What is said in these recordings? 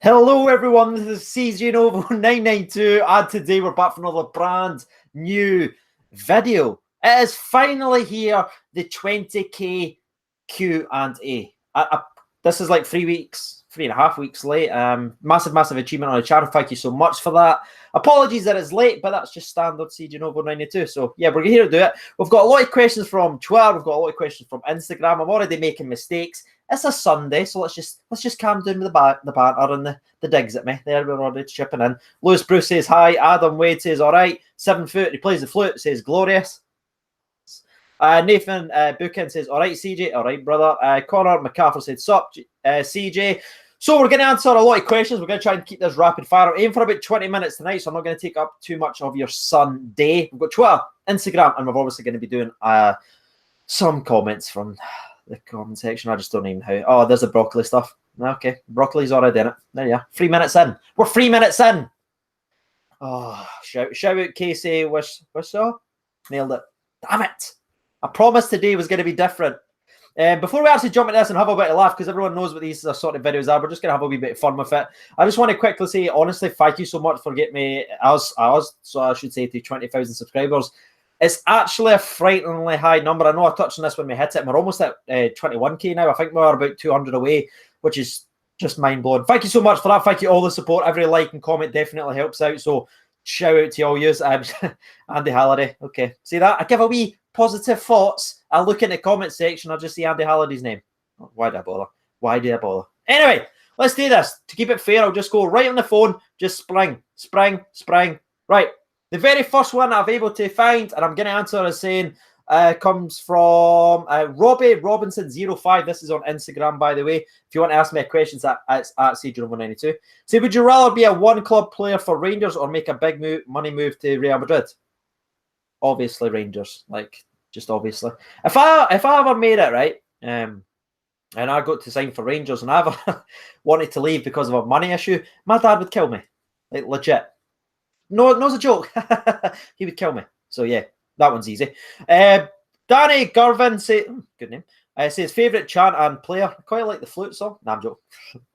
Hello everyone, this is CJ Novo 992 and today we're back for another brand new video. It is finally here, the 20k Q&A. This is like 3.5 weeks late. Massive achievement on the channel. Thank you so much for that. Apologies that it's late, but that's just standard CJ Novo 92. So yeah, we're here to do it. We've got a lot of questions from Twitter. We've got a lot of questions from Instagram. I'm already making mistakes. It's a Sunday, so let's just calm down with the banter and the digs at me. There, we're already chipping in. Lewis Bruce says hi. Adam Wade says all right. 7 foot. He plays the flute. Says glorious. Nathan Buchan says all right, CJ. All right, brother. Connor McCaffrey said sup, CJ. So we're going to answer a lot of questions. We're going to try and keep this rapid fire. I'm aiming for about 20 minutes tonight, so I'm not going to take up too much of your Sunday. We've got Twitter, Instagram, and we're obviously going to be doing some comments from the comment section. I just don't even know how. Oh, there's the broccoli stuff. Okay, broccoli's already in it. There you are. 3 minutes in. We're 3 minutes in. Oh, shout out Casey Wishaw. Nailed it. Damn it. I promised today was going to be different. Before we actually jump into this and have a bit of laugh, because everyone knows what these sort of videos are, we're just going to have a wee bit of fun with it. I just want to quickly say, honestly, thank you so much for getting me, so I should say, to 20,000 subscribers. It's actually a frighteningly high number. I know I touched on this when we hit it. We're almost at 21k now. I think we're about 200 away, which is just mind-blowing. Thank you so much for that. Thank you all the support. Every like and comment definitely helps out. So shout out to all yous. Andy Halliday. Okay. See that? I give a wee positive thoughts. I look in the comment section. I just see Andy Halliday's name. Why did I bother? Why did I bother? Anyway, let's do this. To keep it fair, I'll just go right on the phone. Just spring. Right. The very first one I've able to find, and I'm going to answer as saying, comes from Robbie Robinson05. This is on Instagram, by the way. If you want to ask me a question, it's at CJ92. Say, would you rather be a one-club player for Rangers or make a big money move to Real Madrid? Obviously, Rangers. Like, just obviously. If I ever made it, right, and I got to sign for Rangers and I ever wanted to leave because of a money issue, my dad would kill me. Like, legit. No, it's a joke. He would kill me. So, yeah, that one's easy. Danny Garvin, good name, says, favourite chant and player. I quite like the flute song. Nah, I'm joking.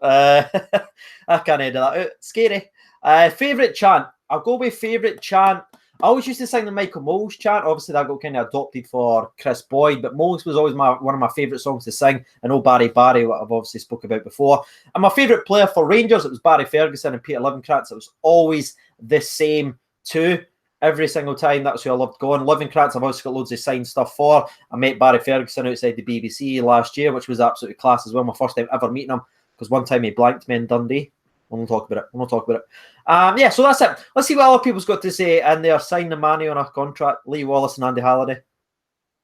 I can't edit that out. Scary. Favourite chant. I'll go with favourite chant. I always used to sing the Michael Moles chant. Obviously, that got kind of adopted for Chris Boyd, but Moles was always one of my favourite songs to sing. I know Barry, what I've obviously spoke about before. And my favourite player for Rangers, it was Barry Ferguson and Peter Livenkrantz. It was always the same two. Every single time, that's who I loved going. Livenkrantz, I've also got loads of signed stuff for. I met Barry Ferguson outside the BBC last year, which was absolutely class as well. My first time ever meeting him, because one time he blanked me in Dundee. We'll talk about it. Yeah, so that's it. Let's see what other people's got to say. And they are signing the money on a contract. Lee Wallace and Andy Halliday.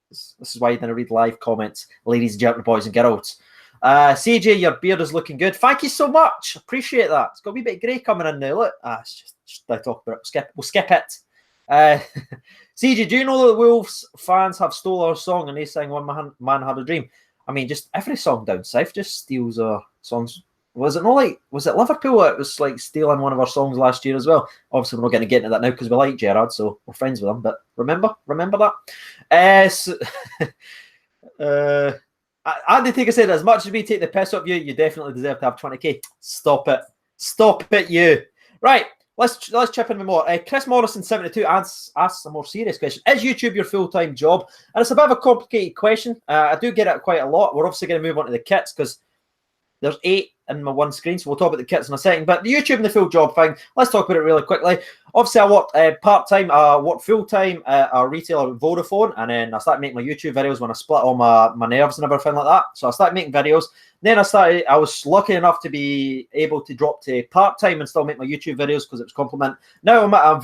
This is why you didn't read live comments, ladies and gentlemen, boys and girls. CJ, your beard is looking good. Thank you so much. Appreciate that. It's got a wee bit of grey coming in now. Look, it's just I talk about it. We'll skip it. CJ, do you know that Wolves fans have stole our song and they sang "One Man Had a Dream"? I mean, just every song down south just steals our songs. Was it Liverpool that was like stealing one of our songs last year as well? Obviously, we're not going to get into that now because we like Gerrard, so we're friends with him. But remember that. Andy Taker said, as much as we take the piss off you, you definitely deserve to have 20k. Stop it, you. Right, let's chip in with more. Chris Morrison 72 asks a more serious question: is YouTube your full-time job? And it's a bit of a complicated question. I do get it quite a lot. We're obviously going to move on to the kits because there's 8 in my one screen, so we'll talk about the kits in a second. But the YouTube and the full job thing, let's talk about it really quickly. Obviously, I work part-time, I work full-time at a retailer at Vodafone, and then I started making my YouTube videos when I split all my nerves and everything like that. So I started making videos. Then I was lucky enough to be able to drop to part-time and still make my YouTube videos because it was compliment. Now I'm at a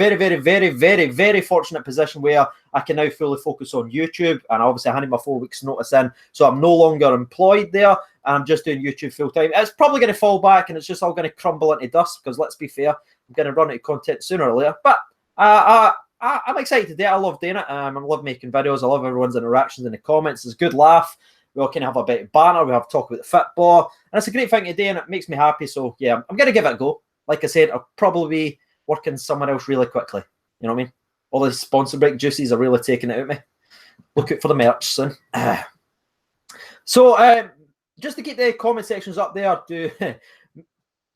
very fortunate position where I can now fully focus on YouTube, and obviously I handed my 4 weeks notice in, so I'm no longer employed there, and I'm just doing YouTube full-time. It's probably going to fall back, and it's just all going to crumble into dust because, let's be fair, I'm going to run out of content sooner or later. But I'm excited today. I love doing it. I love making videos. I love everyone's interactions in the comments. It's a good laugh. We all kind of have a bit of banter. We have to talk about the football. And it's a great thing to do, and it makes me happy. So, yeah, I'm going to give it a go. Like I said, I'll probably be working somewhere else really quickly. You know what I mean? All the sponsor break juices are really taking it out of me. Look out for the merch soon. So, just to keep the comment sections up there,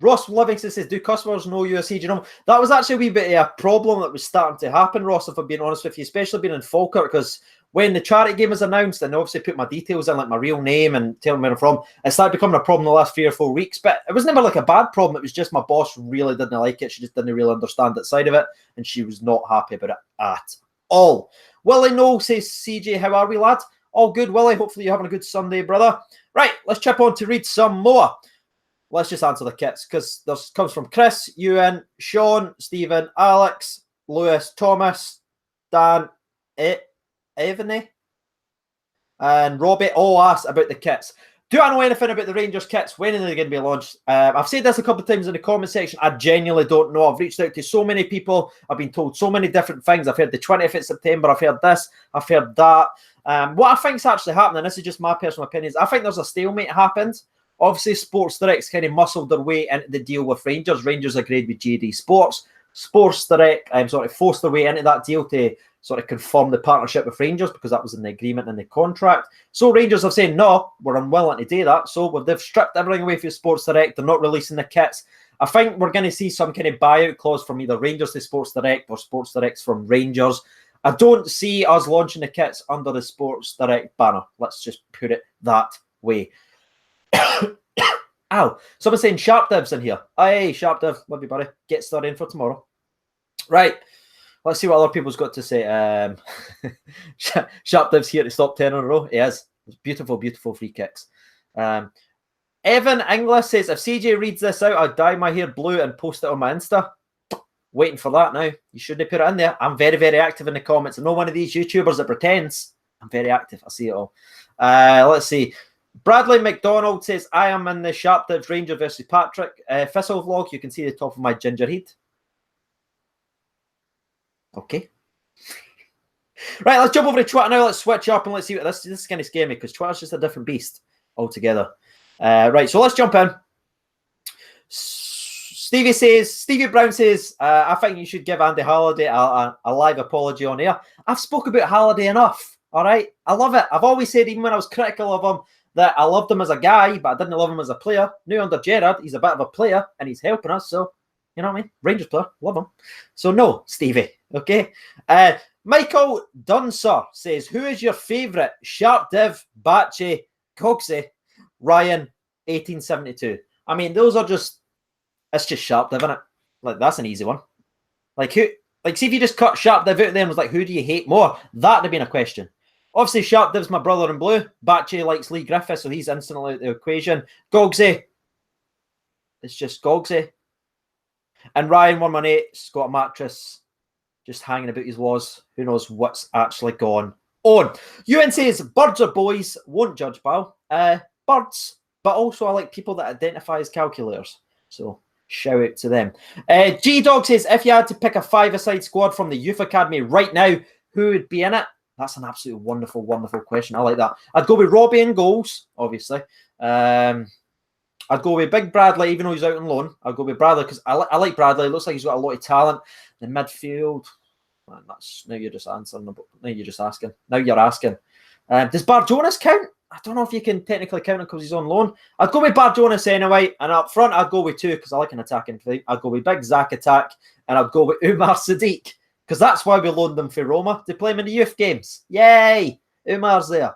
Ross Livingston says, do customers know you as CJ Norman? That was actually a wee bit of a problem that was starting to happen, Ross, if I'm being honest with you, especially being in Falkirk, because when the charity game was announced and obviously put my details in, like my real name and telling me where I'm from, it started becoming a problem the last 3 or 4 weeks. But it was never like a bad problem. It was just my boss really didn't like it. She just didn't really understand that side of it. And she was not happy about it at all. Willie No says, CJ, how are we, lad? All good, Willie. Hopefully you're having a good Sunday, brother. Right, let's chip on to read some more. Let's just answer the kits, because this comes from Chris, Ewan, Sean, Stephen, Alex, Lewis, Thomas, Dan, Evany, and Robbie all asked about the kits. Do I know anything about the Rangers kits? When are they going to be launched? I've said this a couple of times in the comment section. I genuinely don't know. I've reached out to so many people. I've been told so many different things. I've heard the 20th of September. I've heard this. I've heard that. What I think's actually happening, this is just my personal opinions, I think there's a stalemate happened. Obviously, Sports Direct's kind of muscled their way into the deal with Rangers. Rangers agreed with JD Sports. Sports Direct forced their way into that deal to sort of confirm the partnership with Rangers, because that was in the agreement and the contract. So Rangers have said, no, we're unwilling to do that. So they've stripped everything away from Sports Direct. They're not releasing the kits. I think we're going to see some kind of buyout clause from either Rangers to Sports Direct or Sports Direct's from Rangers. I don't see us launching the kits under the Sports Direct banner. Let's just put it that way. Ow. Someone's saying Sharp Div's in here. Hey, Sharp Div. Love you, buddy. Get started in for tomorrow. Right. Let's see what other people's got to say. Sharp Div's here to stop 10 in a row. He is. It's beautiful, beautiful free kicks. Evan Inglis says, if CJ reads this out, I'll dye my hair blue and post it on my Insta. Waiting for that now. You shouldn't put it in there. I'm very, very active in the comments. I'm not one of these YouTubers that pretends. I'm very active. I see it all. Let's see. Bradley McDonald says, I am in the Sharp Divs Ranger versus Patrick Thistle vlog. You can see the top of my ginger head. Okay. Right, let's jump over to Twitter now. Let's switch up and let's see what this is going to scare me, because Twitter's just a different beast altogether. Right, so let's jump in. Stevie Brown says, I think you should give Andy Halliday a live apology on air. I've spoke about Halliday enough, all right? I love it. I've always said, even when I was critical of him, that I loved him as a guy, but I didn't love him as a player. Now under Gerrard, he's a bit of a player, and he's helping us, so, you know what I mean? Rangers player, love him. So no, Stevie, okay? Michael Dunser says, who is your favourite? Sharp Div, Batchy, Cogsy, Ryan, 1872. I mean, those are just, it's just Sharp Div, isn't it? Like, that's an easy one. Like, who, like, see if you just cut Sharp Div out there and was like, who do you hate more? That'd have been a question. Obviously, Sharp Div's my brother in blue. Batchy likes Lee Griffith, so he's instantly out the equation. Gogsy, it's just Gogsy. And Ryan, 118's got a mattress just hanging about his walls. Who knows what's actually gone on. Ewan says, birds are boys, won't judge, pal. Birds, but also I like people that identify as calculators. So shout out to them. G-Dog says, if you had to pick a five-a-side squad from the youth academy right now, who would be in it? That's an absolutely wonderful, wonderful question. I like that. I'd go with Robbie in goals, obviously. I'd go with Big Bradley, even though he's out on loan. I'd go with Bradley because I like Bradley. It looks like he's got a lot of talent. The midfield, man, that's now you're just answering. Now you're just asking. Now you're asking. Does Bar Jonas count? I don't know if you can technically count him because he's on loan. I'd go with Bar Jonas anyway. And up front, I'd go with two because I like an attacking play. I'd go with Big Zach Attack, and I'd go with Umar Sadiq because that's why we loaned them for Roma to play him in the youth games. Yay! Umar's there.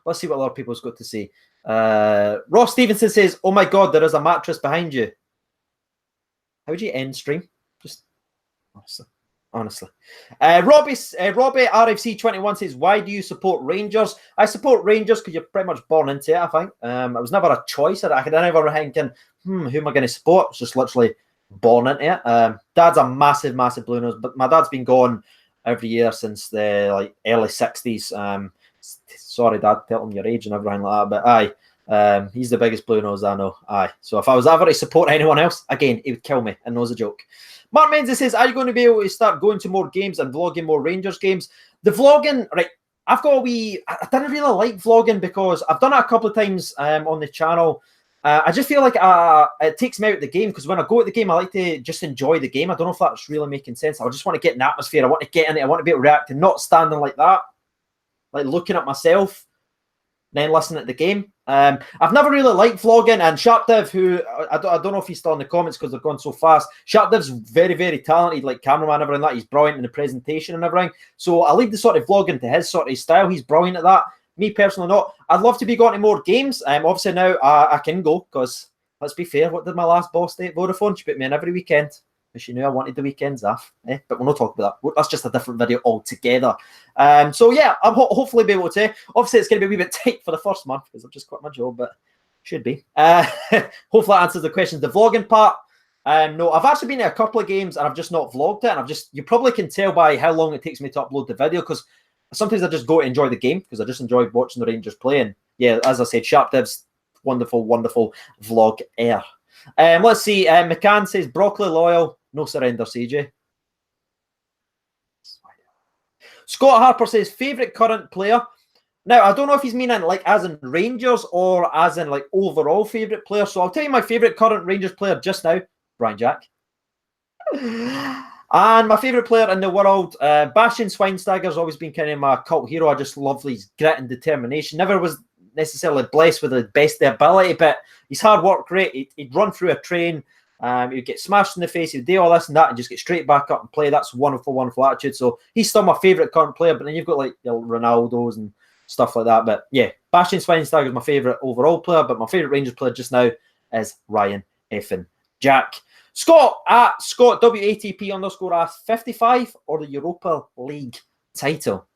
Let's see what other people's got to say. Ross Stevenson says, oh my God, there is a mattress behind you. How would you end stream? Just honestly. Robbie RFC21 says, why do you support Rangers? I support Rangers because you're pretty much born into it, I think. It was never a choice. I could never thinking, who am I going to support? It's just literally born into it. Dad's a massive, massive Blue Nose, but my dad's been gone every year since the early 60s. Sorry, Dad, tell him your age and everything like that, but aye, he's the biggest Blue Nose I know. Aye, so if I was ever to support anyone else, again, he would kill me, and knows a joke. Mark Menzies says, are you going to be able to start going to more games and vlogging more Rangers games? The vlogging, right, I've got a wee, I didn't really like vlogging because I've done it a couple of times on the channel. I just feel like it takes me out of the game because when I go at the game, I like to just enjoy the game. I don't know if that's really making sense. I just want to get in the atmosphere. I want to get in it. I want to be able to react and not standing like that, like looking at myself. then listen at the game. I've never really liked vlogging, and Sharpdev, who I don't know if he's still in the comments because they're going so fast. Sharpdev's very, very talented, like cameraman and everything like that. He's brilliant in the presentation and everything. So I leave the sort of vlogging to his sort of style. He's brilliant at that. Me personally, not. I'd love to be going to more games. Obviously now I can go because, let's be fair, what did my last boss do at Vodafone? She put me in every weekend. She knew I wanted the weekends off, but we'll not talk about that. That's just a different video altogether. So yeah, I'll hopefully be able to. Obviously, it's going to be a wee bit tight for the first month because I've just quit my job, but should be. Hopefully, that answers the questions. The vlogging part, no, I've actually been to a couple of games and I've just not vlogged it. And you probably can tell by how long it takes me to upload the video because sometimes I just go to enjoy the game because I just enjoy watching the Rangers play. And yeah, as I said, Sharpdev's wonderful, wonderful vlog air. Let's see. McCann says broccoli loyal. No surrender, CJ. Scott Harper says favourite current player. Now, I don't know if he's meaning like as in Rangers or as in like overall favourite player. So I'll tell you my favourite current Rangers player just now, Brian Jack. And my favourite player in the world, Bastian Schweinsteiger's always been kind of my cult hero. I just love his grit and determination. Never was necessarily blessed with the best ability, but his hard work, great. He'd run through a train. He'd get smashed in the face, he'd do all this and that and just get straight back up and play. That's wonderful, wonderful attitude. So he's still my favourite current player, but then you've got like Ronaldo's and stuff like that. But yeah, Bastian Schweinsteiger is my favourite overall player, but my favourite Rangers player just now is Ryan effing Jack. Scott at Scott WATP _ asks 55 or the Europa League title?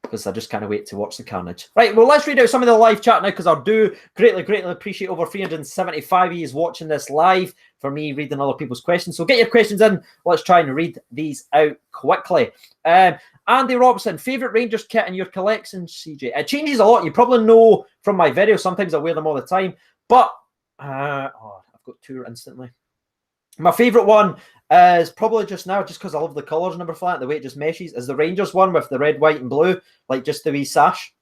Because I just can't wait to watch the carnage. Right, well, let's read out some of the live chat now because I do greatly, greatly appreciate over 375 of you watching this live for me reading other people's questions. So get your questions in. Let's try and read these out quickly. Andy Robertson, favourite Rangers kit in your collection, CJ? It changes a lot. You probably know from my videos. Sometimes I wear them all the time. But, I've got two instantly. My favourite one is probably just now, just because I love the colours number flat, the way it just meshes, is the Rangers one with the red, white and blue, like just the wee sash.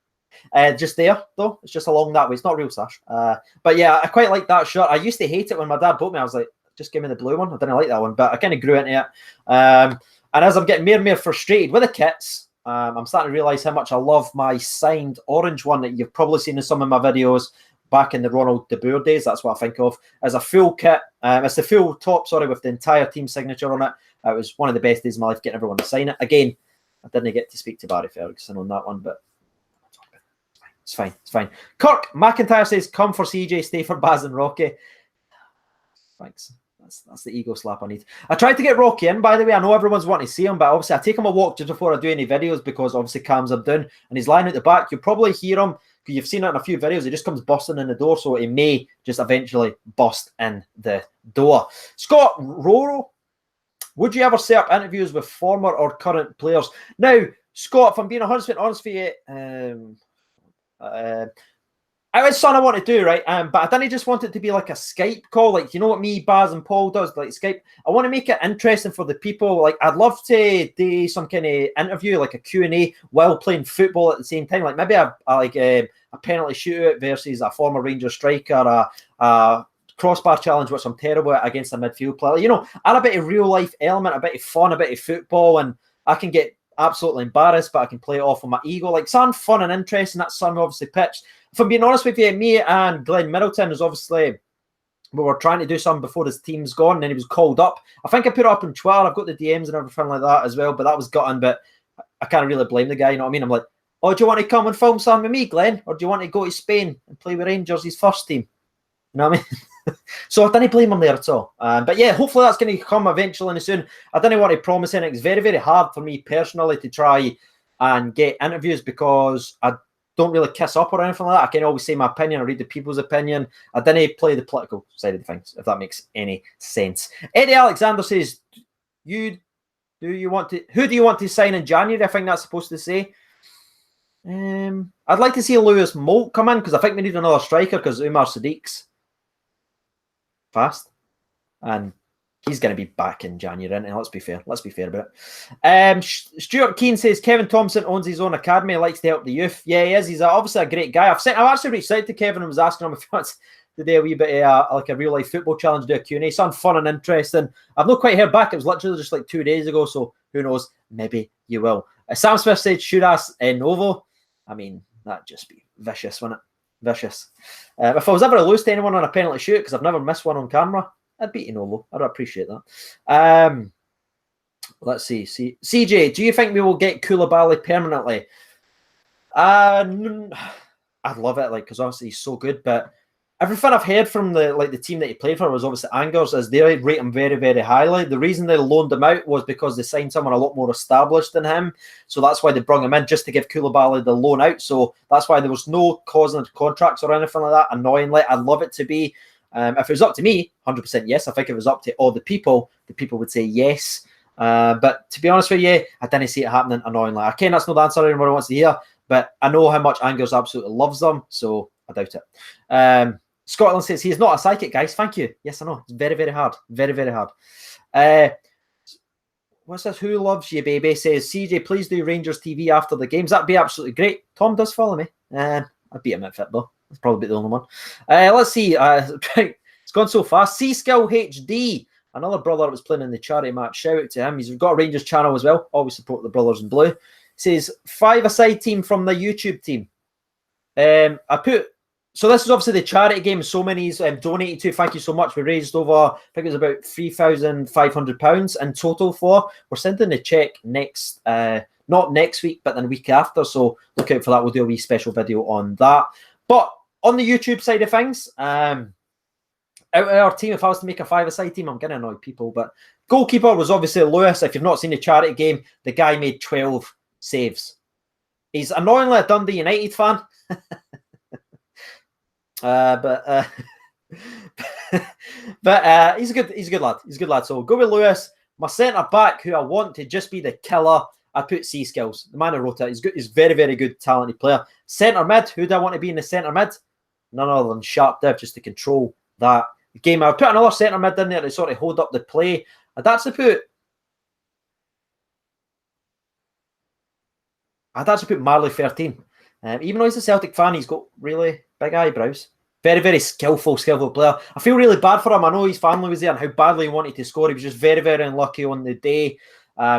Just there, though. It's just along that way. It's not a real sash. But yeah, I quite like that shirt. I used to hate it when my dad bought me. I was like, just give me the blue one. I didn't like that one, but I kind of grew into it. And as I'm getting more and more frustrated with the kits, I'm starting to realise how much I love my signed orange one that you've probably seen in some of my videos back in the Ronald De Boer days. That's what I think of as a full kit. It's the full top, with the entire team signature on it. It was one of the best days of my life getting everyone to sign it. Again, I didn't get to speak to Barry Ferguson on that one, but it's fine. It's fine. Kirk McIntyre says, come for CJ, stay for Baz and Rocky. Thanks. That's the ego slap I need. I tried to get Rocky in, by the way. I know everyone's wanting to see him, but obviously I take him a walk just before I do any videos because obviously Cam's are down and he's lying at the back. You'll probably hear him because you've seen it in a few videos. He just comes busting in the door, so he may just eventually bust in the door. Scott Roro, would you ever set up interviews with former or current players? Now, Scott, if I'm being 100% honest with you, it's something I want to do, right? But I didn't just want it to be like a Skype call, like, you know what me, Baz and Paul does, like Skype. I want to make it interesting for the people. Like, I'd love to do some kind of interview, like a Q&A while playing football at the same time. Like maybe a penalty shootout versus a former Rangers striker, a crossbar challenge, which I'm terrible at, against a midfield player. You know, add a bit of real life element, a bit of fun, a bit of football, and I can get absolutely embarrassed, but I can play it off on my ego. Like, something fun and interesting. That's something obviously pitched. If I'm being honest with you, me and Glenn Middleton is obviously, we were trying to do something before his team's gone, and then he was called up. I think I put it up on Twitter. I've got the DMs and everything like that as well, but that was gutting. But I can't really blame the guy, you know what I mean? I'm like, oh, do you want to come and film something with me, Glenn? Or do you want to go to Spain and play with Rangers, his first team? You know what I mean? So I didn't blame him there at all. But yeah, hopefully that's going to come eventually and soon. I didn't want to promise anything. It's very, very hard for me personally to try and get interviews because I don't really kiss up or anything like that. I can always say my opinion. I read the people's opinion. I didn't play the political side of the things, if that makes any sense. Eddie Alexander says, who do you want to sign in January? I think that's supposed to say. I'd like to see Lewis Moult come in because I think we need another striker because Umar Sadiq's fast. And he's going to be back in January, and let's be fair. Let's be fair about it. Stuart Keane says Kevin Thompson owns his own academy, likes to help the youth. Yeah, he is. He's obviously a great guy. I've actually reached out to Kevin and was asking him if he wants to do a wee bit of like a real life football challenge, do a Q&A. Something fun and interesting. I've not quite heard back. It was literally just like 2 days ago, so who knows? Maybe you will. Sam Smith said, should ask Novo. I mean, that'd just be vicious, wouldn't it? Vicious. If I was ever to lose to anyone on a penalty shoot, because I've never missed one on camera, I'd beat Inolo. I'd appreciate that. Let's see. CJ, do you think we will get Koulibaly permanently? I'd love it, because obviously he's so good, but everything I've heard from the team that he played for was obviously Angers, as they rate him very, very highly. The reason they loaned him out was because they signed someone a lot more established than him. So that's why they brought him in, just to give Koulibaly the loan out. So that's why there was no causing contracts or anything like that. Annoyingly, I'd love it to be. If it was up to me, 100% yes. I think if it was up to all the people would say yes. But to be honest with you, I didn't see it happening, annoyingly. I can't, that's not the answer anyone wants to hear, but I know how much Angers absolutely loves them, so I doubt it. Scotland says, he is not a psychic, guys. Thank you. Yes, I know. It's very, very hard. Very, very hard. What's this? Who loves you, baby? Says, CJ, please do Rangers TV after the games. That'd be absolutely great. Tom does follow me. I'd beat him at fit, though. That's probably the only one. Let's see. It's gone so fast. C-Skill HD. Another brother that was playing in the charity match. Shout out to him. He's got a Rangers channel as well. Always support the brothers in blue. Says, 5-a-side team from the YouTube team. So this is obviously the charity game. So many's donated to. Thank you so much. We raised over, I think it was about £3,500 in total for. We're sending the check next, not next week, but then the week after. So look out for that. We'll do a wee special video on that. But on the YouTube side of things, out of our team, if I was to make a 5-a-side team, I'm going to annoy people. But goalkeeper was obviously Lewis. If you've not seen the charity game, the guy made 12 saves. He's annoyingly a Dundee United fan. But he's a good lad. He's a good lad. So go with Lewis. My centre back, who I want to just be the killer, I put C Skills. The man who wrote it. He's good. He's very, very good, talented player. Centre mid. Who do I want to be in the centre mid? None other than Sharp Dev, just to control that game. I'll put another centre mid in there to sort of hold up the play. I'd actually put Marley 13. Even though he's a Celtic fan, he's got really big eyebrows. Very, very skillful player. I feel really bad for him. I know his family was there and how badly he wanted to score. He was just very, very unlucky on the day.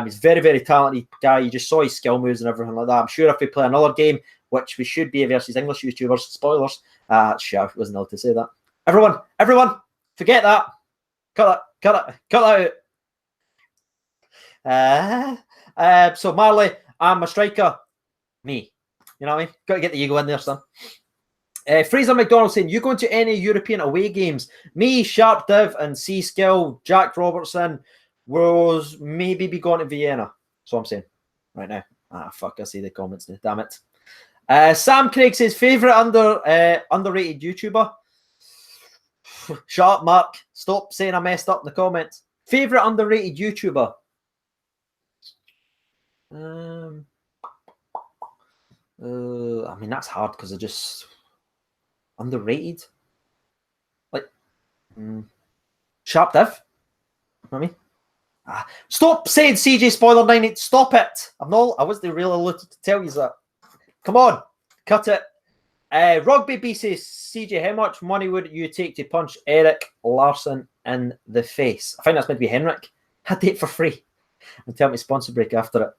He's a very, very talented guy. You just saw his skill moves and everything like that. I'm sure if we play another game, which we should be versus English YouTubers, spoilers. Sure, I wasn't allowed to say that. Everyone, forget that. Cut that out. So Marley, I'm a striker. Me. You know what I mean? Got to get the ego in there, son. Fraser McDonald saying, you going to any European away games? Me, Sharp Div, and C-Skill, Jack Robertson was maybe be going to Vienna. So I'm saying right now. Fuck, I see the comments now. Damn it. Sam Craig says, favourite underrated YouTuber? Shut up, Mark. Stop saying I messed up in the comments. Favourite underrated YouTuber? I mean, that's hard because I just underrated. Sharp Div. You know what I mean? Stop saying CJ Spoiler 9. Stop it. I wasn't really allowed to tell you that. Come on, cut it. Rugby B says, CJ, how much money would you take to punch Eric Larsson in the face? I think that's meant to be Henrik. I'd do it for free. And tell me sponsor break after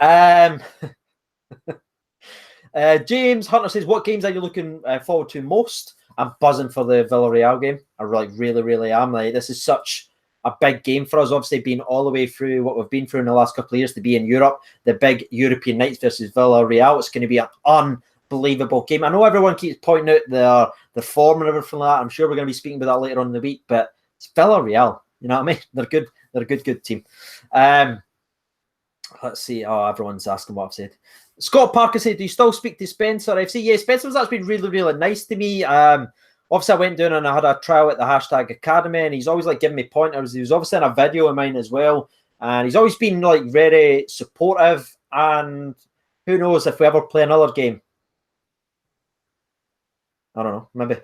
it. James Hunter says, what games are you looking forward to most? I'm buzzing for the Villarreal game. I really am. This is such a big game for us, obviously being all the way through what we've been through in the last couple of years to be in Europe. The big European nights versus Villarreal. It's going to be an unbelievable game. I know everyone keeps pointing out the form and everything like that. I'm sure we're going to be speaking about that later on in the week, but it's Villarreal. You know what I mean? They're good. They're a good team. Let's see. Oh, everyone's asking what I've said. Scott Parker said, do you still speak to Spencer FC? Yeah, Spencer's actually been really nice to me. Obviously, I went down and I had a trial at the hashtag Academy, and he's always giving me pointers. He was obviously in a video of mine as well, and he's always been very supportive. And who knows if we ever play another game? I don't know, maybe.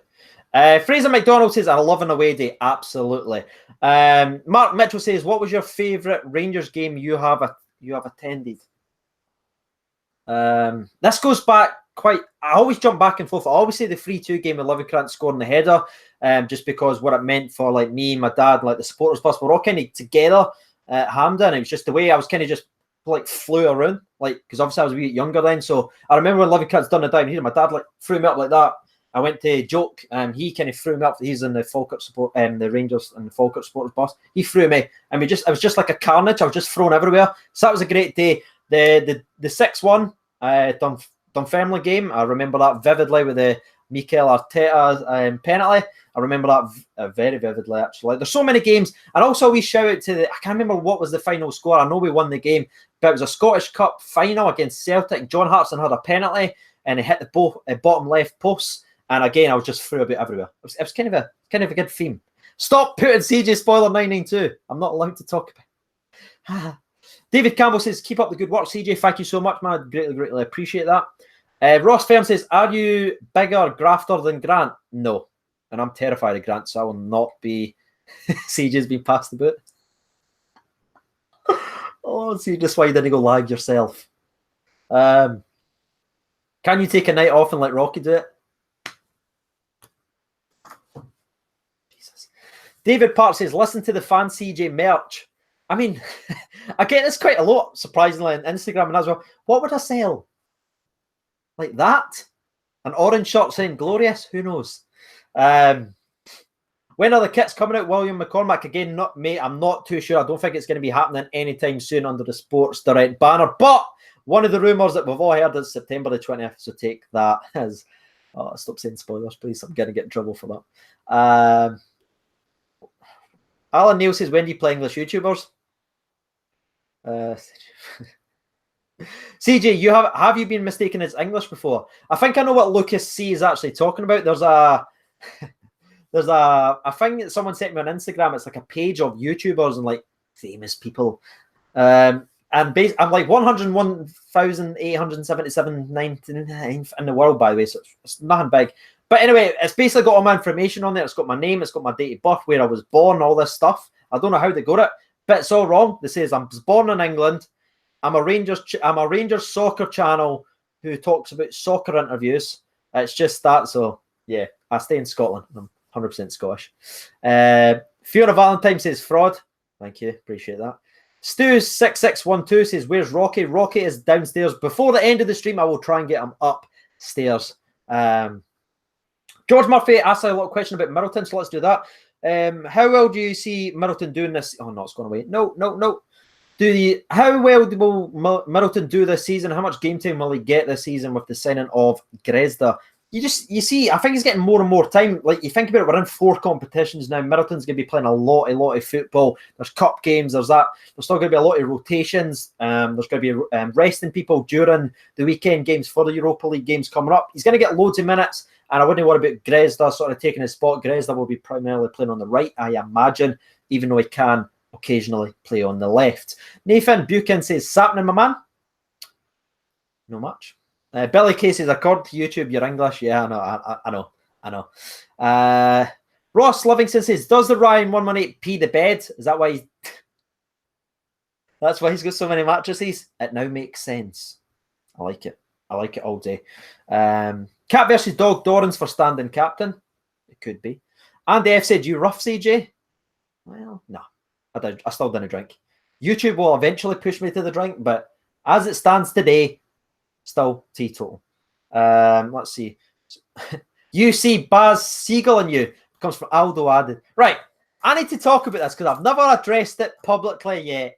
Fraser McDonald says, I love an away day. Absolutely. Mark Mitchell says, what was your favourite Rangers game you have attended? This goes back I always jump back and forth. I always say the 3-2 game with Liverkrantz scoring the header, just because what it meant for me, my dad, the supporters bus, we're all kind of together at Hampden. It was just the way I was kind of just like flew around, like because obviously I was a wee bit younger then. So I remember when Living Cats done the down here, my dad like threw me up like that. I went to joke, he kind of threw me up. He's in the Falkirk support, the Rangers and the Falkirk supporters bus. He threw me, and it was just like a carnage. I was just thrown everywhere. So that was a great day. The 6-1 Dunfermline game, I remember that vividly with the Mikel Arteta penalty. I remember that very vividly, actually. There's so many games. And also we shout out to I can't remember what was the final score. I know we won the game, but it was a Scottish Cup final against Celtic. John Hartson had a penalty, and he hit the bottom left post. And again, I was just threw a bit everywhere. It was kind of a good theme. Stop putting CJ Spoiler 992. I'm not allowed to talk about it. David Campbell says, keep up the good work, CJ. Thank you so much, man. I greatly appreciate that. Ross Fern says, are you bigger grafter than Grant? No. And I'm terrified of Grant, so I will not be. CJ's been passed the boot. Oh, see, just why you didn't go live yourself. Can you take a night off and let Rocky do it? Jesus. David Park says, listen to the fan CJ merch. I mean, I get this quite a lot, surprisingly, on Instagram and as well. What would I sell? Like that? An orange shirt saying glorious? Who knows? When are the kits coming out? William McCormack, again, mate, I'm not too sure. I don't think it's going to be happening anytime soon under the Sports Direct banner. But one of the rumours that we've all heard is September the 20th, so take that as... Oh, stop saying spoilers, please. I'm going to get in trouble for that. Alan Neil says, when do you play English YouTubers? CJ, have you been mistaken as English before? I think I know what Lucas C is actually talking about. There's a thing that someone sent me on Instagram. It's like a page of YouTubers and like famous people. And I'm like 101,877 in the world, by the way, so it's nothing big. But anyway, it's basically got all my information on there. It's got my name, it's got my date of birth, where I was born, all this stuff. I don't know how they got it, but it's all wrong. It says I was born in England. I'm a Rangers soccer channel who talks about soccer interviews. It's just that. So yeah, I stay in Scotland. I'm 100% Scottish. Fiona Valentine says fraud. Thank you, appreciate that. Stu6612 says, where's Rocky? Rocky is downstairs. Before the end of the stream, I will try and get him upstairs. George Murphy asked a lot of questions about Middleton, so let's do that. How well do you see Middleton doing this? Oh, no, it's gone away. No. How well will Middleton do this season? How much game time will he get this season with the signing of Grezda? You see, I think he's getting more and more time. Like, you think about it, we're in 4 competitions now. Middleton's going to be playing a lot of football. There's cup games, there's that. There's still going to be a lot of rotations. There's going to be resting people during the weekend games for the Europa League games coming up. He's going to get loads of minutes, and I wouldn't worry about Grezda sort of taking his spot. Grezda will be primarily playing on the right, I imagine, even though he can occasionally play on the left. Nathan Buchan says, "Sapnin, my man." No much. Billy K says, according to YouTube, you're English. Yeah, I know. Ross Livingston says, does the Ryan 118 pee the bed? Is that why that's why he's got so many mattresses? It now makes sense. I like it all day. Cat versus Dog, Dorans for standing captain. It could be. Andy F said, you rough, CJ? Well, no. I still didn't drink. YouTube will eventually push me to the drink, but as it stands today, still teetotal. Let's see. You see Baz Siegel in you. Comes from Aldo Added. Right. I need to talk about this because I've never addressed it publicly yet.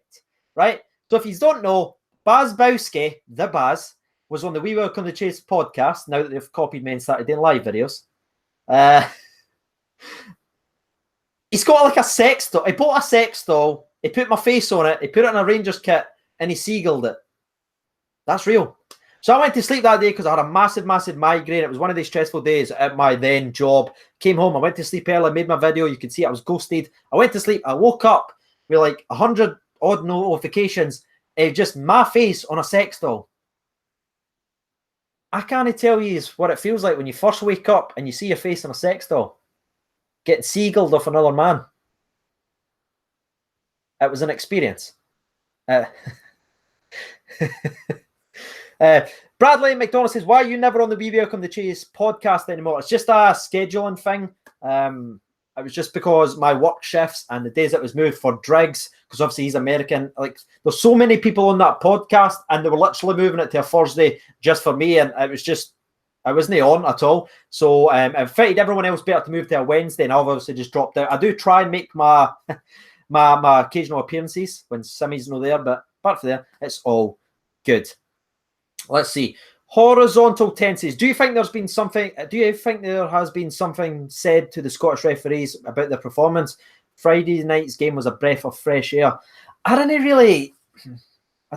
Right? So if you don't know, Baz Bowski, the Baz, was on the We Welcome the Chase podcast, now that they've copied me and started doing live videos. He's got like a sex doll. He bought a sex doll. He put my face on it. He put it in a Rangers kit and he seagulled it. That's real. So I went to sleep that day because I had a massive migraine. It was one of these stressful days at my then job. Came home. I went to sleep early. Made my video. You can see I was ghosted. I went to sleep. I woke up with like 100 odd notifications. Just my face on a sex doll. I can't tell you what it feels like when you first wake up and you see your face on a sex doll. Getting seagulled off another man. It was an experience. Bradley McDonald says, why are you never on the We Welcome the Chase podcast anymore? It's just a scheduling thing. It was just because my work shifts and the days it was moved for Driggs, because obviously he's American. Like, there's so many people on that podcast, and they were literally moving it to a Thursday just for me, and it was just, I wasn't on at all. So I fitted everyone else better to move to a Wednesday, and I've obviously just dropped out. I do try and make my my occasional appearances when Simmy's not there, but apart from there, it's all good. Let's see. Horizontal tenses. Do you think there has been something said to the Scottish referees about their performance? Friday night's game was a breath of fresh air. I didn't really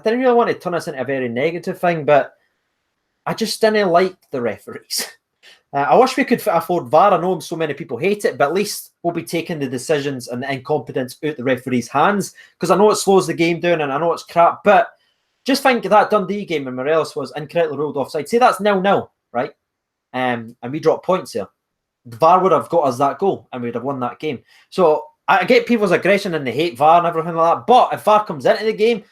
want to turn this into a very negative thing, but I just didn't like the referees. I wish we could afford VAR. I know so many people hate it, but at least we'll be taking the decisions and the incompetence out the referees' hands, because I know it slows the game down and I know it's crap, but just think of that Dundee game when Morelos was incorrectly ruled offside. Say that's 0-0, right? And we dropped points here. The VAR would have got us that goal and we'd have won that game. So I get people's aggression and they hate VAR and everything like that, but if VAR comes into the game,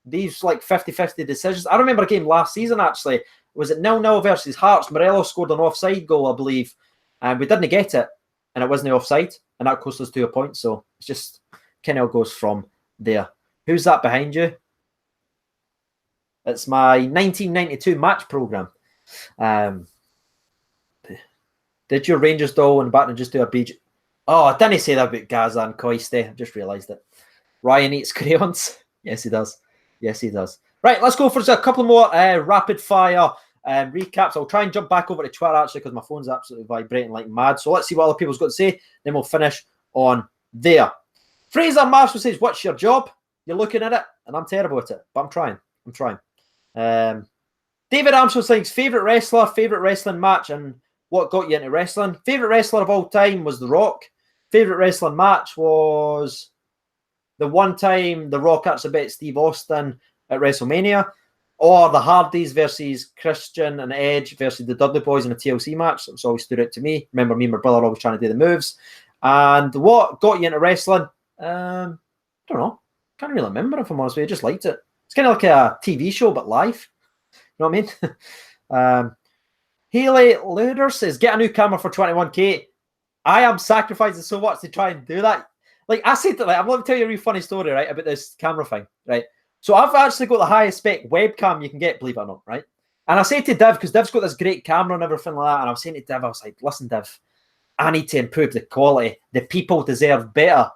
these like 50-50 decisions. I remember a game last season, actually. Was it 0-0 versus Hearts? Morelos scored an offside goal, I believe, and we didn't get it, and it wasn't offside, and that cost us 2 points. So it's just kind of goes from there. Who's that behind you? It's my 1992 match program. Did your Rangers doll and Batman just do a beach? Oh, I didn't say that about Gaza and Coiste. I just realised it. Ryan eats crayons. Yes, he does. Yes, he does. Right, let's go for a couple more rapid fire recaps. I'll try and jump back over to Twitter, actually, because my phone's absolutely vibrating like mad. So let's see what other people's got to say. Then we'll finish on there. Fraser Marshall says, what's your job? You're looking at it, and I'm terrible at it, but I'm trying. David Armstrong thinks favourite wrestler, favourite wrestling match, and what got you into wrestling. Favourite wrestler of all time was The Rock. Favourite wrestling match was the one time The Rock actually bet Steve Austin at WrestleMania, or the Hardys versus Christian and Edge versus the Dudley Boys in a TLC match. It's always stood out to me. Remember me and my brother always trying to do the moves. And what got you into wrestling? I don't know. Can't really remember, if I'm honest with you. I just liked it. It's kind of like a TV show, but live. You know what I mean? Haley Luder says, get a new camera for 21k. I am sacrificing so much to try and do that. Like I said, I'm going to tell you a really funny story, right, about this camera thing, right? So I've actually got the highest spec webcam you can get, believe it or not, right? And I say to Div, because Div's got this great camera and everything like that, and I was saying to Div, I was like, listen, Div, I need to improve the quality. The people deserve better.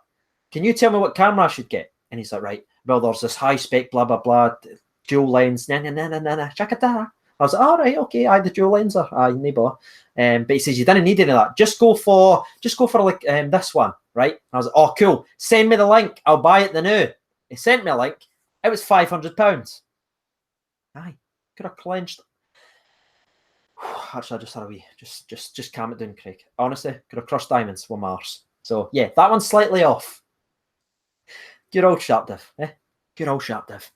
Can you tell me what camera I should get? And he's like, right, well, there's this high spec, blah, blah, blah, dual lens, chakata. I was like, all right, okay, the dual lens are neighbour. But he says, you didn't need any of that. Just go for like this one, right? And I was like, oh, cool. Send me the link. I'll buy it the new. He sent me a link. It was £500. Aye, could have clenched. Actually, I just had a wee. Just calm it down, Craig. Honestly, could have crushed diamonds with Mars. So yeah, that one's slightly off. Good old sharp div, eh? Good old sharp div.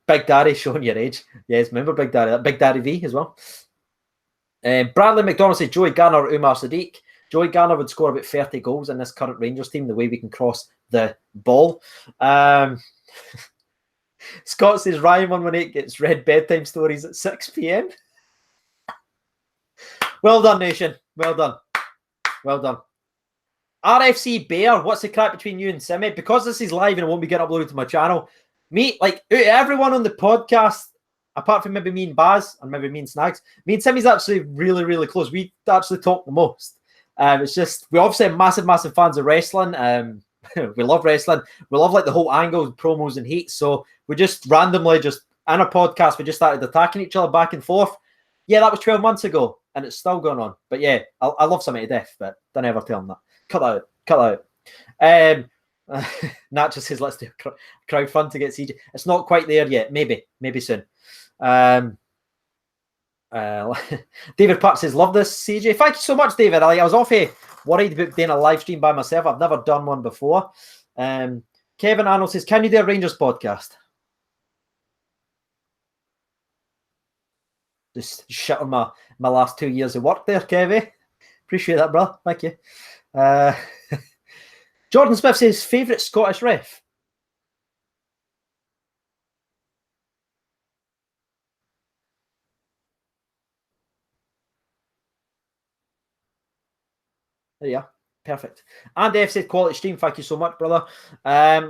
Big Daddy showing your age. Yes, remember Big Daddy? That Big Daddy V as well. Bradley McDonald said Joey Garner or Umar Sadiq. Joey Garner would score about 30 goals in this current Rangers team, the way we can cross the ball. Scott says Ryan 118 gets read bedtime stories at 6 p.m. Well done, nation. Well done. Well done. RFC Bear, what's the crack between you and Simmy? Because this is live and it won't be getting uploaded to my channel, me, like everyone on the podcast, apart from maybe me and Baz and maybe me and Snags, me and Simmy's actually really, really close. We actually talk the most. It's just, we obviously are massive fans of wrestling. We love wrestling. We love like the whole angles, promos, and heat. So we just randomly, just in a podcast, we just started attacking each other back and forth. Yeah, that was 12 months ago, and it's still going on. But yeah, I love somebody to death, but don't ever tell him that. Cut that out. Cut that out. Nat just says, let's do a crowdfund to get CJ. It's not quite there yet. Maybe soon. David Park says, love this, CJ. Thank you so much, David. I was awfully worried about doing a live stream by myself. I've never done one before. Kevin Arnold says, can you do a Rangers podcast? Just shit on my last 2 years of work there, Kevin. Appreciate that, bro. Thank you. Jordan Smith says, favourite Scottish ref? There you are. Perfect. And F said quality stream. Thank you so much, brother. A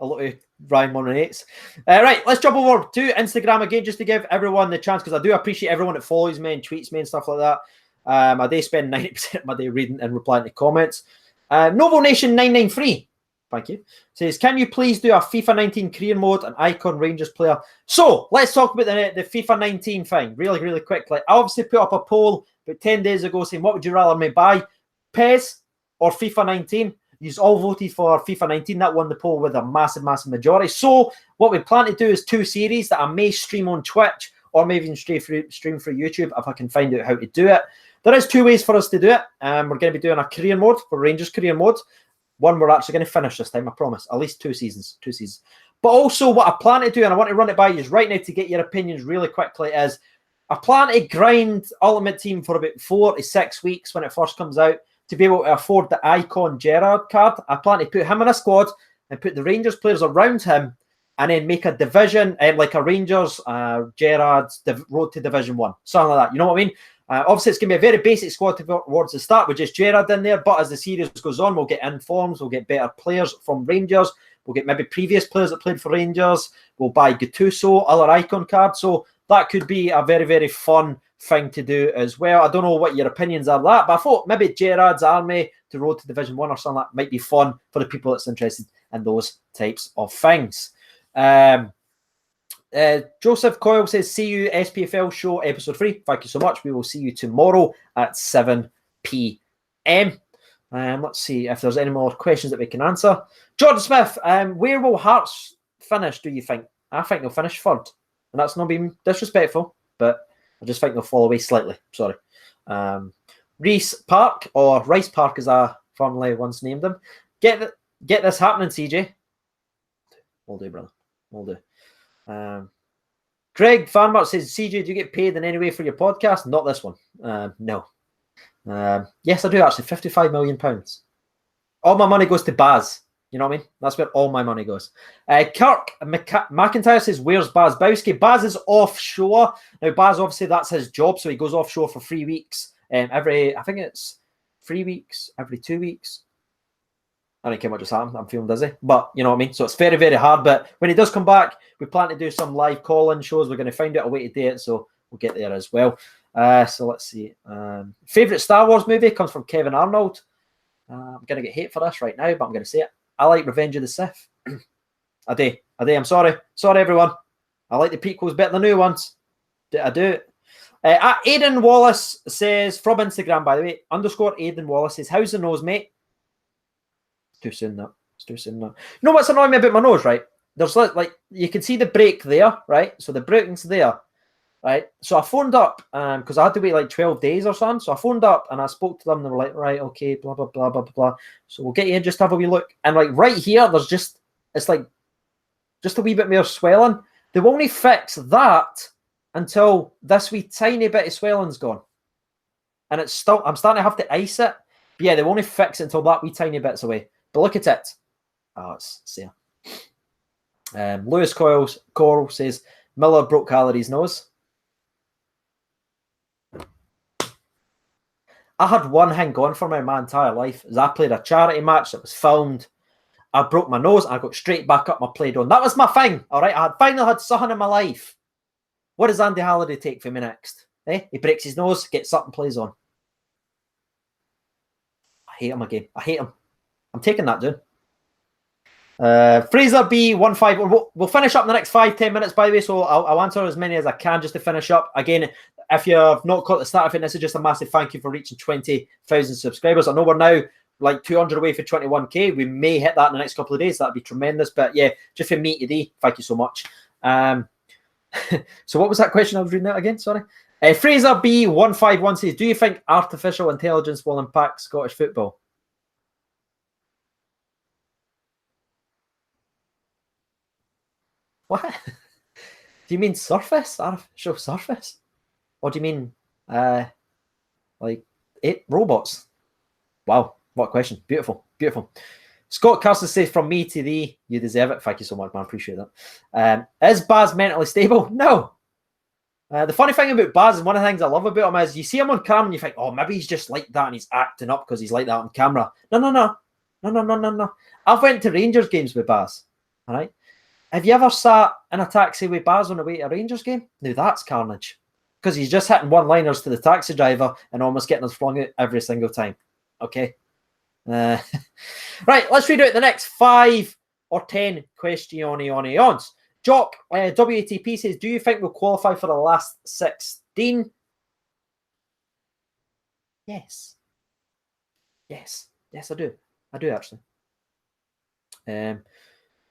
lot of Ryan 118s. Right, let's jump over to Instagram again just to give everyone the chance, because I do appreciate everyone that follows me and tweets me and stuff like that. I do spend 90% of my day reading and replying to comments. Novo Nation 993. Thank you. Says, can you please do a FIFA 19 career mode and icon Rangers player? So let's talk about the FIFA 19 thing really, really quickly. I obviously put up a poll about 10 days ago saying, what would you rather me buy, PES or FIFA 19? You all voted for FIFA 19. That won the poll with a massive, massive majority. So what we plan to do is 2 series that I may stream on Twitch or maybe even stream through YouTube if I can find out how to do it. There is 2 ways for us to do it. We're going to be doing a career mode for Rangers career mode. One we're actually going to finish this time, I promise. At least 2 seasons. 2 seasons. But also what I plan to do, and I want to run it by you right now to get your opinions really quickly, is I plan to grind Ultimate Team for about 4 to 6 weeks when it first comes out to be able to afford the Icon Gerrard card. I plan to put him in a squad and put the Rangers players around him and then make a division, like a Rangers, Gerrard, road to Division 1. Something like that. You know what I mean? Obviously, it's going to be a very basic squad towards the start with just Gerrard in there. But as the series goes on, we'll get informs. We'll get better players from Rangers. We'll get maybe previous players that played for Rangers. We'll buy Gattuso, other icon cards. So that could be a very, very fun thing to do as well. I don't know what your opinions are of that, but I thought maybe Gerrard's army to road to Division 1 or something like that might be fun for the people that's interested in those types of things. Joseph Coyle says, see you SPFL show episode 3. Thank you so much. We will see you tomorrow at 7 p.m. Let's see if there's any more questions that we can answer. Jordan Smith, where will Hearts finish, do you think? I think they'll finish 3rd. And that's not being disrespectful, but I just think they'll fall away slightly. Sorry. Rice Park, or Rice Park as I formerly once named them. Get this happening, CJ. Will do, brother. Will do. Greg Farmer says, CJ, do you get paid in any way for your podcast? Not this one. No. Yes, I do actually. £55 million. All my money goes to Baz. You know what I mean? That's where all my money goes. Kirk McIntyre says, where's Baz Bowski? Baz is offshore. Now, Baz, obviously, that's his job, so he goes offshore for 3 weeks. I think it's 3 weeks, every 2 weeks. I don't care what just happened. I'm feeling dizzy. But, you know what I mean? So it's very, very hard. But when he does come back, we plan to do some live call-in shows. We're going to find out a way to do it, so we'll get there as well. So let's see. Favourite Star Wars movie comes from Kevin Arnold. I'm going to get hate for this right now, but I'm going to say it. I like Revenge of the Sith. I do. I'm sorry. Sorry, everyone. I like the prequels better than the new ones. I do. Aidan Wallace says, from Instagram, by the way, _ Aidan Wallace says, how's the nose, mate? It's too soon, that. It's too soon, that. You know what's annoying me about my nose, right? There's like, you can see the break there, right? So the breaking's there, right? So I phoned up because I had to wait like 12 days or something. So I phoned up and I spoke to them. And they were like, right, okay, blah, blah, blah, blah, blah, blah. So we'll get you in, just have a wee look. And like right here, there's just, it's like just a wee bit more swelling. They won't fix that until this wee tiny bit of swelling's gone. And it's still, I'm starting to have to ice it. But yeah, they won't fix it until that wee tiny bit's away. But look at it. Oh, it's there. Lewis Coral says, Miller broke Calories' nose. I had one thing going for me my entire life. As I played a charity match that was filmed. I broke my nose and I got straight back up my play on. That was my thing, all right? I had finally had something in my life. What does Andy Halliday take for me next? He breaks his nose, gets something plays on. I hate him again. I hate him. I'm taking that, dude. Fraser B15. We'll finish up in the next 5-10 minutes, by the way, so I'll answer as many as I can just to finish up. Again, if you've not caught the start of it, this is just a massive thank you for reaching 20,000 subscribers. I know we're now like 200 away for 21k. We may hit that in the next couple of days. That'd be tremendous. But yeah, just for me today, thank you so much. So what was that question I was reading out again? Sorry. Fraser B151 says, do you think artificial intelligence will impact Scottish football? What? Do you mean surface? Artificial surface? Or do you mean like robots? Wow, what a question. Beautiful, beautiful. Scott Carson says, from me to thee, you deserve it. Thank you so much, man. I appreciate that. Is Baz mentally stable? No. The funny thing about Baz, and one of the things I love about him is you see him on camera and you think, oh, maybe he's just like that and he's acting up because he's like that on camera. No. I've went to Rangers games with Baz. All right. Have you ever sat in a taxi with Baz on the way to a Rangers game? Now that's carnage. Because he's just hitting one-liners to the taxi driver and almost getting us flung out every single time. Okay. Right, let's read out the next 5 or 10 questions. Jock, WATP says, do you think we'll qualify for the last 16? Yes. Yes, I do. I do, actually.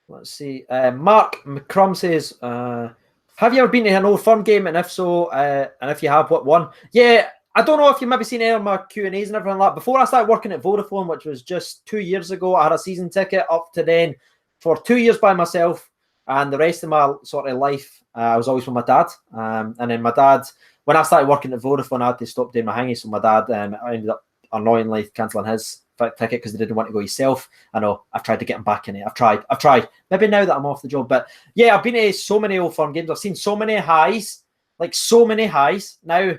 Let's see. Mark McCrum says, have you ever been to an Old Firm game? And if so, and if you have, what one? Yeah, I don't know if you've maybe seen any of my Q&As and everything like that. Before I started working at Vodafone, which was just 2 years ago, I had a season ticket up to then for 2 years by myself. And the rest of my sort of life, I was always with my dad. And then my dad, when I started working at Vodafone, I had to stop doing my hanging. So my dad I ended up annoyingly cancelling his ticket because they didn't want to go himself. I know, I've tried to get him back in it. I've tried. Maybe now that I'm off the job. But yeah, I've been to so many Old Firm games. I've seen so many highs, like so many highs. Now,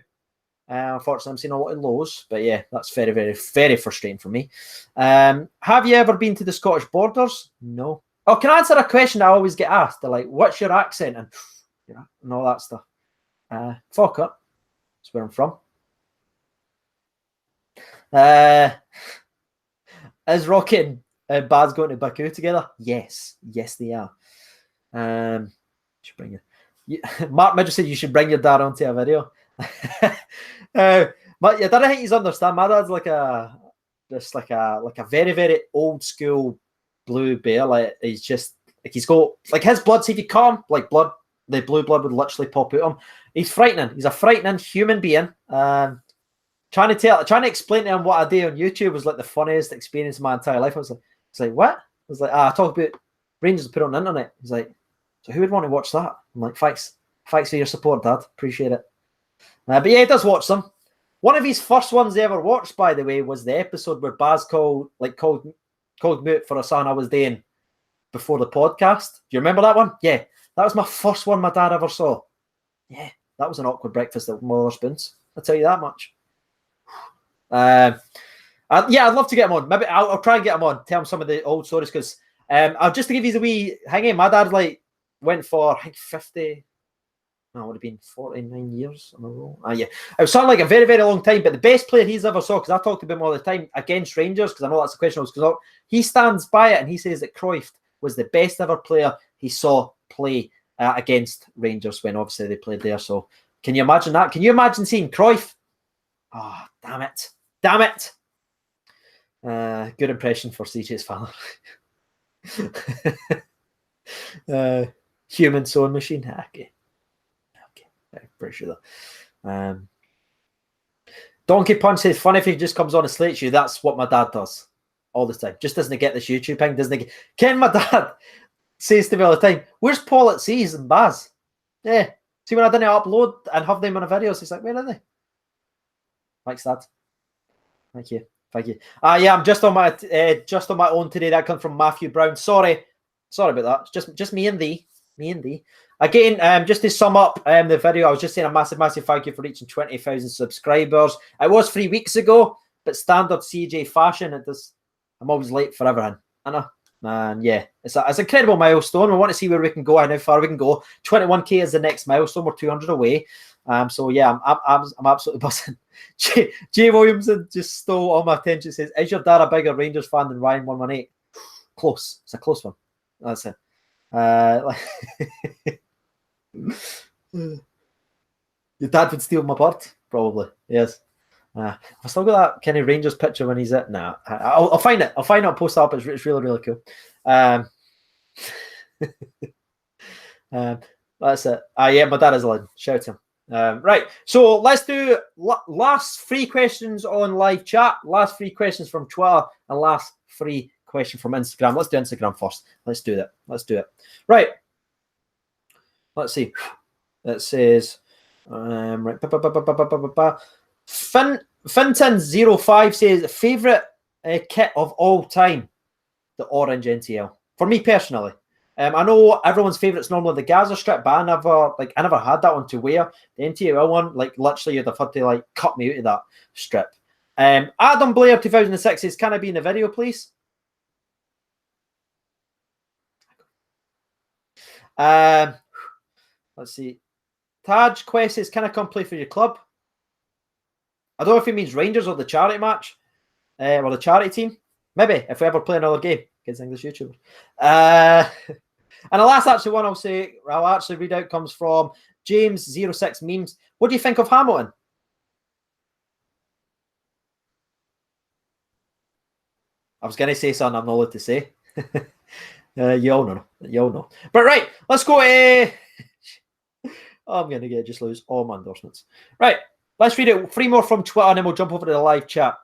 unfortunately, I'm seeing a lot of lows. But yeah, that's very, very, very frustrating for me. Have you ever been to the Scottish borders? No. Oh, can I answer a question I always get asked? They're like, what's your accent? And all that stuff. Fuck up. That's where I'm from. Is Rocky and Baz going to Baku together? Yes, they are. Should bring Mark Midger said you should bring your dad onto a video. But yeah, I don't think he's understand. My dad's like a very, very old school blue bear. Like he's just like he's got like his blood. See if you cut him, like blood, the blue blood would literally pop out of him. He's frightening. He's a frightening human being. Trying to explain to him what I do on YouTube was like the funniest experience of my entire life. I was like, what? I was like, I talk about Rangers put on the internet. He's like, so who would want to watch that? I'm like, thanks for your support, Dad. Appreciate it. But yeah, he does watch them. One of his first ones he ever watched, by the way, was the episode where Baz called me out for a song I was doing before the podcast. Do you remember that one? Yeah, that was my first one my dad ever saw. Yeah, that was an awkward breakfast at Mother Spoons. I'll tell you that much. Yeah, I'd love to get him on. Maybe I'll try and get him on. Tell him some of the old stories because I'll just to give you a wee hanging. My dad went for I think 50. No, it would have been 49 years in a row. Yeah, it was something like a very, very long time. But the best player he's ever saw, because I talked about him all the time against Rangers, because I know that's the question I was going to. He stands by it and he says that Cruyff was the best ever player he saw play against Rangers when obviously they played there. So can you imagine that? Can you imagine seeing Cruyff? Oh, damn it. Good impression for CJ's father. Human sewing machine. Okay. Pretty sure that. Donkey Punch says, funny if he just comes on and slates you. That's what my dad does all the time. Just doesn't get this YouTube thing. Doesn't get. Ken, my dad says to me all the time, where's Paul at Seas and Baz? Yeah. See, when I didn't upload and have them on a videos, he's like, where are they? Thanks, Dad. Thank you. Yeah, I'm just on my own today. That comes from Matthew Brown. Sorry about that. It's just me and thee. Again, just to sum up the video, I was just saying a massive thank you for reaching 20,000 subscribers. It was 3 weeks ago, but standard CJ fashion, I'm always late for everything. I know. And yeah, it's an incredible milestone. We want to see where we can go and how far we can go. 21k is the next milestone. We're 200 away. So yeah, I'm absolutely buzzing. Jay Williamson just stole all my attention. Says, is your dad a bigger Rangers fan than Ryan 118? Close. It's a close one. That's it. Your dad would steal my bird, probably. Yes. I've still got that kind of Rangers picture when he's at. Nah, I'll find it. I'll post it up. It's really, really cool. That's it. Yeah, my dad is on. Shout him. Right. So let's do last 3 questions on live chat, last 3 questions from Twitter, and last 3 questions from Instagram. Let's do Instagram first. Let's do it. Right. Let's see. It says, right. Finton05 says, favorite kit of all time, the orange NTL. For me personally, I know everyone's favourite is normally the Gaza strip, but I never had that one to wear. The NTL one, like literally, you'd have had to like cut me out of that strip. Adam Blair 2006 says, "Can I be in the video, please?" Let's see. Taj Quest says, "Can I come play for your club?" I don't know if he means Rangers or the charity match, or the charity team. Maybe if we ever play another game against English YouTubers. And the last actually one I'll actually read out comes from James06 Memes. What do you think of Hamilton? I was going to say something I'm not allowed to say. You all know. You all know. But right, let's go. I'm going to just lose all my endorsements. Right, let's read it. 3 more from Twitter, and then we'll jump over to the live chat.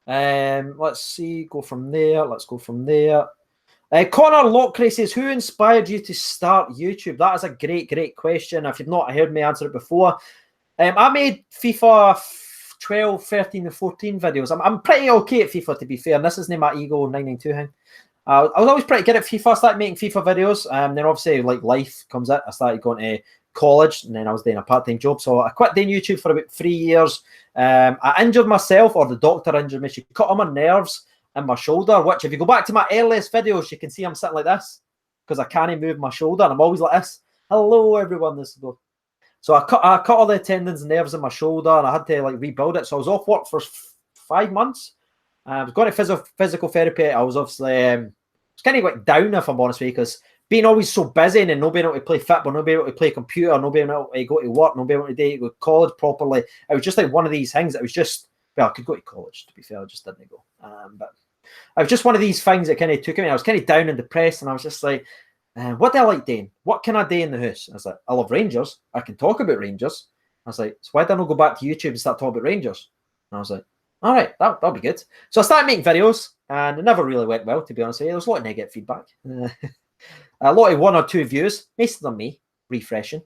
Let's see. Go from there. Let's go from there. Connor Lockray says, "Who inspired you to start YouTube?" That is a great question. If you've not heard me answer it before, I made FIFA 12, 13, and 14 videos. I'm pretty okay at FIFA, to be fair. And this isn't my ego 992 thing. I was always pretty good at FIFA. I started making FIFA videos. Then obviously, like life comes in. I started going to college, and then I was doing a part-time job. So I quit doing YouTube for about 3 years. I injured myself, or the doctor injured me. She cut on my nerves in my shoulder, which if you go back to my earliest videos, you can see I'm sitting like this because I can't move my shoulder. And I'm always like this. Hello, everyone. This is good. So I cut all the tendons and nerves in my shoulder, and I had to like rebuild it. So I was off work for 5 months. I was going to physical therapy. I was obviously it's kind of like down, if I'm honest with you, because being always so busy and not being able to play football, not being able to play computer, not being able to go to work, not being able to go to college properly. It was just like one of these things that was just, well, I could go to college, to be fair. I just didn't go. But it was just one of these things that kind of took me. I was kind of down and depressed, and I was just like, what do I like doing? What can I do in the house? I was like, I love Rangers. I can talk about Rangers. I was like, so why don't I go back to YouTube and start talking about Rangers? And I was like, all right, that'll be good. So I started making videos, and it never really went well, to be honest with you. There was a lot of negative feedback. A lot of 1 or 2 views, most of them me, refreshing.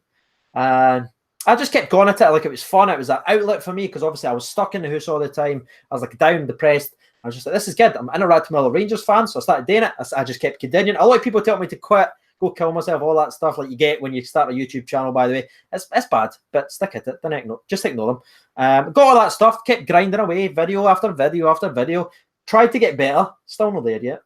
And I just kept going at it like it was fun. It was an outlet for me because obviously I was stuck in the house all the time. I was like down, depressed. I was just like, this is good. I'm interacting with other Rangers fans. So I started doing it. I just kept continuing. A lot of people tell me to quit, go kill myself, all that stuff like you get when you start a YouTube channel, by the way. It's bad, but stick at it. Just ignore them. Got all that stuff, kept grinding away, video after video after video. Tried to get better. Still not there yet.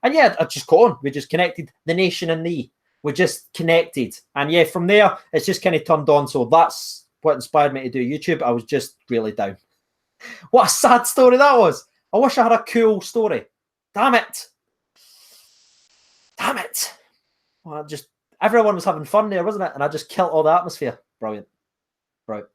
And yeah, I just got on. We just connected, the nation and me. We just connected. And yeah, from there, it's just kind of turned on. So that's what inspired me to do YouTube. I was just really down. What a sad story that was. I wish I had a cool story. Damn it. Damn it. Well, everyone was having fun there, wasn't it? And I just killed all the atmosphere. Brilliant. Right.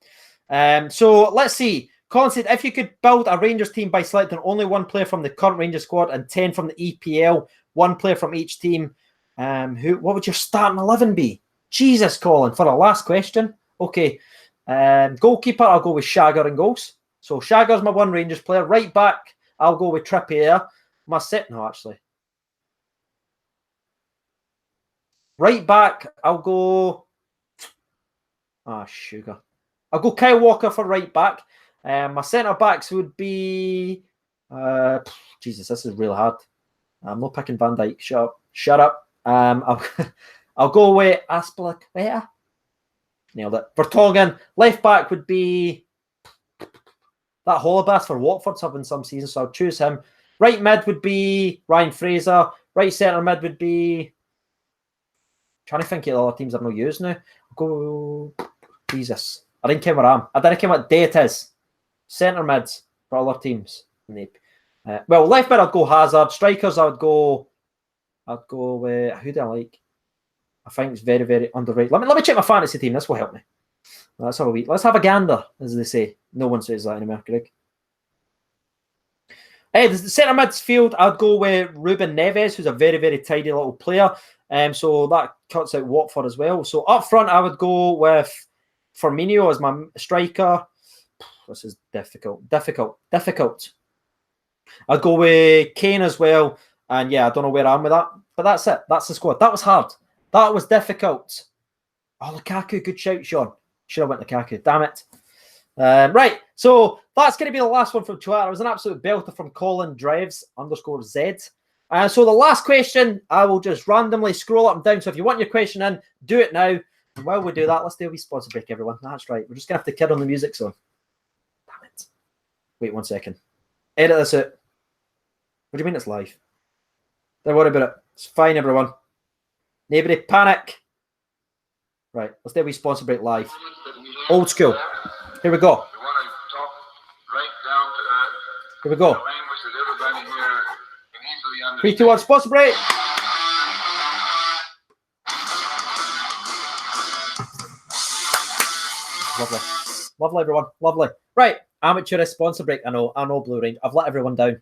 So let's see. Colin said, if you could build a Rangers team by selecting only 1 player from the current Rangers squad and 10 from the EPL, 1 player from each team, what would your starting 11 be? Jesus, Colin, for our last question. Okay. Goalkeeper, I'll go with Shagger in goals. So Shagger's my 1 Rangers player. Right back, I'll go with Trippier. Right back, I'll go... sugar. I'll go Kyle Walker for right back. My centre-backs would be... Jesus, this is real hard. I'm not picking Van Dijk. Shut up. I'll go with Aspilicueta. Nailed it. Vertonghen. Left back would be... that Hollebass for Watford's having some seasons, so I'll choose him. Right mid would be Ryan Fraser. Right centre mid would be... trying to think of the other teams I've not used now. I'll go... Jesus. I didn't care where I am. I didn't care what day it is. Centre mids for other teams. Well, left mid, I'd go Hazard. Strikers, I'd go with... who do I like? I think it's very, very underrated. Let me check my fantasy team. This will help me. Let's have a gander, as they say. No one says that anymore, Greg. The centre midfield, I'd go with Ruben Neves, who's a very, very tidy little player. So that cuts out Watford as well. So up front, I would go with Firmino as my striker. This is difficult. I'd go with Kane as well. And yeah, I don't know where I am with that. But that's it. That's the squad. That was hard. That was difficult. Oh, Lukaku. Good shout, Sean. Should have went Lukaku. Damn it. Right. So that's going to be the last one from Twitter. It was an absolute belter from Colin Dreves _Z. So the last question, I will just randomly scroll up and down. So if you want your question in, do it now. And while we do that, let's do a wee sponsor break, everyone. That's right. We're just going to have to kid on the music, so. Damn it. Wait 1 second. Edit this out. What do you mean it's live? Don't worry about it. It's fine, everyone. Nobody panic. Right, let's do a wee sponsor break live. Old school. Here we go. Here we go. 3, 2, 1, sponsor break. Lovely. Lovely, everyone. Lovely. Right, amateurist sponsor break. I know, Blue Range. I've let everyone down.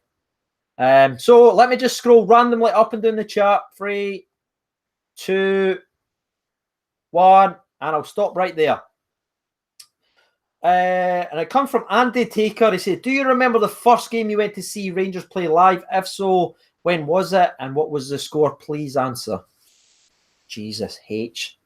So let me just scroll randomly up and down the chat. 3, 2, 1, and I'll stop right there. And it comes from Andy Taker. He said, do you remember the first game you went to see Rangers play live? If so, when was it? And what was the score? Please answer. Jesus, H.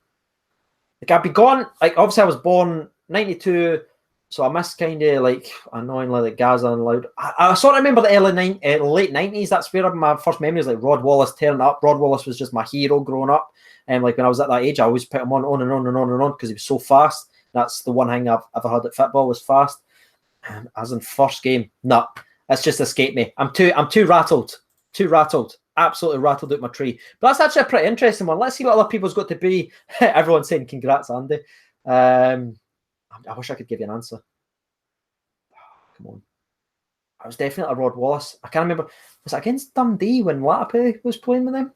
Like, I'd be gone. Like, obviously, I was born 92, so I missed kind of, like, annoyingly, like, Gaza and Loud. I sort of remember the late 90s. That's where my first memories, like, Rod Wallace turning up. Rod Wallace was just my hero growing up. And, like, when I was at that age, I always put him on and on and on and on because he was so fast. That's the one thing I've ever heard at football was fast. As in first game, no, that's just escaped me. I'm too rattled. Absolutely rattled out my tree. But that's actually a pretty interesting one. Let's see what other people's got to be. Everyone's saying congrats, Andy. I wish I could give you an answer. Come on. I was definitely a Rod Wallace. I can't remember. Was it against Dundee when Latape was playing with them?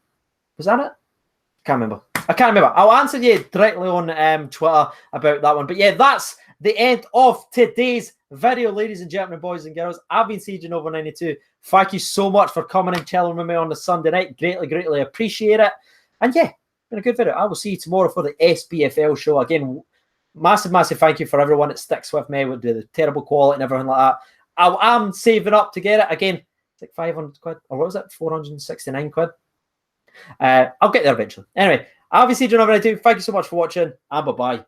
Was that it? I can't remember. I'll answer you directly on Twitter about that one. But yeah, that's the end of today's video, ladies and gentlemen, boys and girls. I've been Siege Over 92. Thank you so much for coming and chilling with me on the Sunday night. Greatly appreciate it. And yeah, been a good video. I will see you tomorrow for the SPFL show. Again, massive thank you for everyone that sticks with me with the terrible quality and everything like that. I am saving up to get it. Again, it's like 500 quid. Or what was it? 469 quid. I'll get there eventually. Anyway, I'll be Siege Over 92. Thank you so much for watching, and bye-bye.